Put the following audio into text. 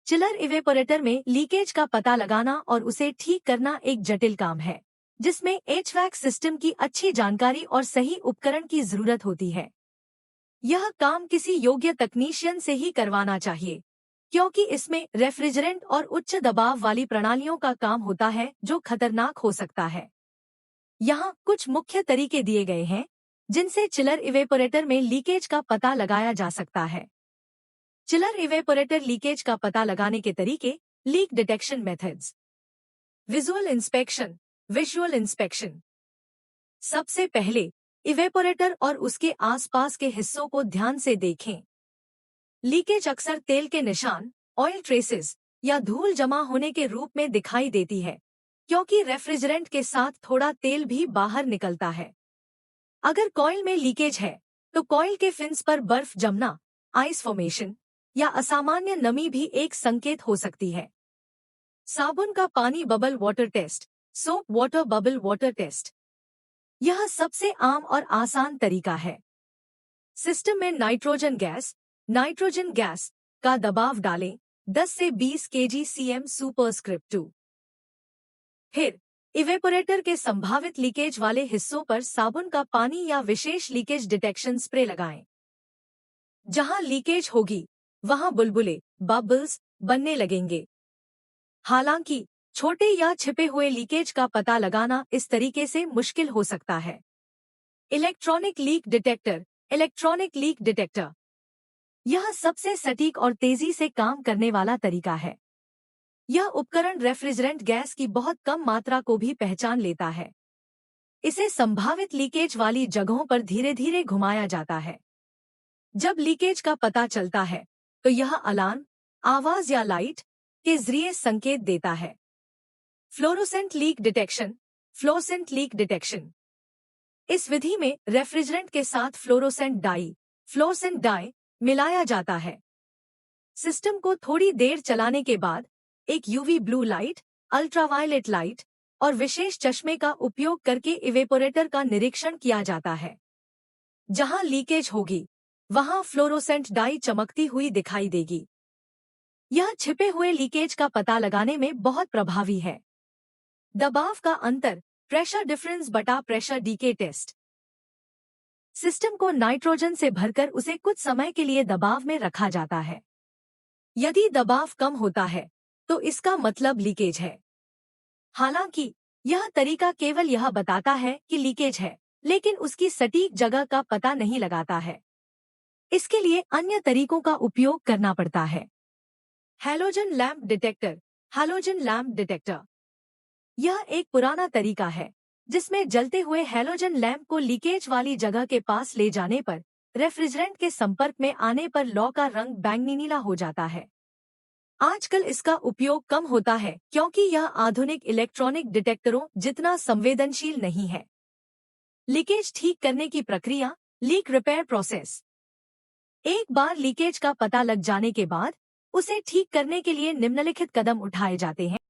Chiller evaporator में leakage का पता लगाना और उसे ठीक करना एक जटिल काम है, जिसमें एचवैक सिस्टम की अच्छी जानकारी और सही उपकरण की जरूरत होती है। यह काम किसी योग्य तकनीशियन से ही करवाना चाहिए, क्योंकि इसमें रेफ्रिजरेंट और उच्च दबाव वाली प्रणालियों का काम होता है जो खतरनाक हो सकता है। यहाँ कुछ मुख्य तरीके दिए गए हैं जिनसे चिलर इवेपोरेटर में लीकेज का पता लगाया जा सकता है। चिलर इवेपोरेटर लीकेज का पता लगाने के तरीके। Leak detection methods. Visual inspection. सबसे पहले इवेपोरेटर और उसके आसपास के हिस्सों को ध्यान से देखें। लीकेज अक्सर तेल के निशान, ऑयल ट्रेसेस या धूल जमा होने के रूप में दिखाई देती है, क्योंकि रेफ्रिजरेंट के साथ थोड़ा तेल भी बाहर निकलता है। अगर कॉइल में लीकेज है तो कॉइल के फिन्स पर बर्फ जमना, आइस फॉर्मेशन या असामान्य नमी भी एक संकेत हो सकती है। साबुन का पानी bubble water test. Soap water bubble water test. यह सबसे आम और आसान तरीका है। सिस्टम में नाइट्रोजन गैस का दबाव डालें 10 से 20 kg/cm सुपरस्क्रिप्ट 2। फिर इवेपोरेटर के संभावित लीकेज वाले हिस्सों पर साबुन का पानी या विशेष लीकेज डिटेक्शन स्प्रे लगाएं। जहां लीकेज होगी वहां बुलबुले बबल्स बनने लगेंगे। हालांकि छोटे या छिपे हुए लीकेज का पता लगाना इस तरीके से मुश्किल हो सकता है। Electronic leak detector. यह सबसे सटीक और तेजी से काम करने वाला तरीका है। यह उपकरण रेफ्रिजरेंट गैस की बहुत कम मात्रा को भी पहचान लेता है। इसे संभावित लीकेज वाली जगहों पर धीरे धीरे घुमाया जाता है। जब लीकेज का पता चलता है तो यह अलार्म, आवाज या लाइट के जरिए संकेत देता है। Fluorescent leak detection. इस विधि में रेफ्रिजरेंट के साथ फ्लोरोसेंट डाई मिलाया जाता है। सिस्टम को थोड़ी देर चलाने के बाद एक UV blue light, ultraviolet light और विशेष चश्मे का उपयोग करके इवेपोरेटर का निरीक्षण किया जाता है। जहां लीकेज होगी वहां फ्लोरोसेंट डाई चमकती हुई दिखाई देगी। यह छिपे हुए लीकेज का पता लगाने में बहुत प्रभावी है। दबाव का अंतर, प्रेशर डिफरेंस बटा प्रेशर डीके टेस्ट। सिस्टम को नाइट्रोजन से भरकर उसे कुछ समय के लिए दबाव में रखा जाता है। यदि दबाव कम होता है तो इसका मतलब लीकेज है। हालांकि यह तरीका केवल यह बताता है कि लीकेज है, लेकिन उसकी सटीक जगह का पता नहीं लगाता है। इसके लिए अन्य तरीकों का उपयोग करना पड़ता है। Halogen lamp detector. यह एक पुराना तरीका है जिसमें जलते हुए हैलोजन लैंप को लीकेज वाली जगह के पास ले जाने पर रेफ्रिजरेंट के संपर्क में आने पर लौ का रंग बैंगनी नीला हो जाता है। आजकल इसका उपयोग कम होता है क्योंकि यह आधुनिक इलेक्ट्रॉनिक डिटेक्टरों जितना संवेदनशील नहीं है। लीकेज ठीक करने की प्रक्रिया। Leak repair process. एक बार लीकेज का पता लग जाने के बाद उसे ठीक करने के लिए निम्नलिखित कदम उठाए जाते हैं।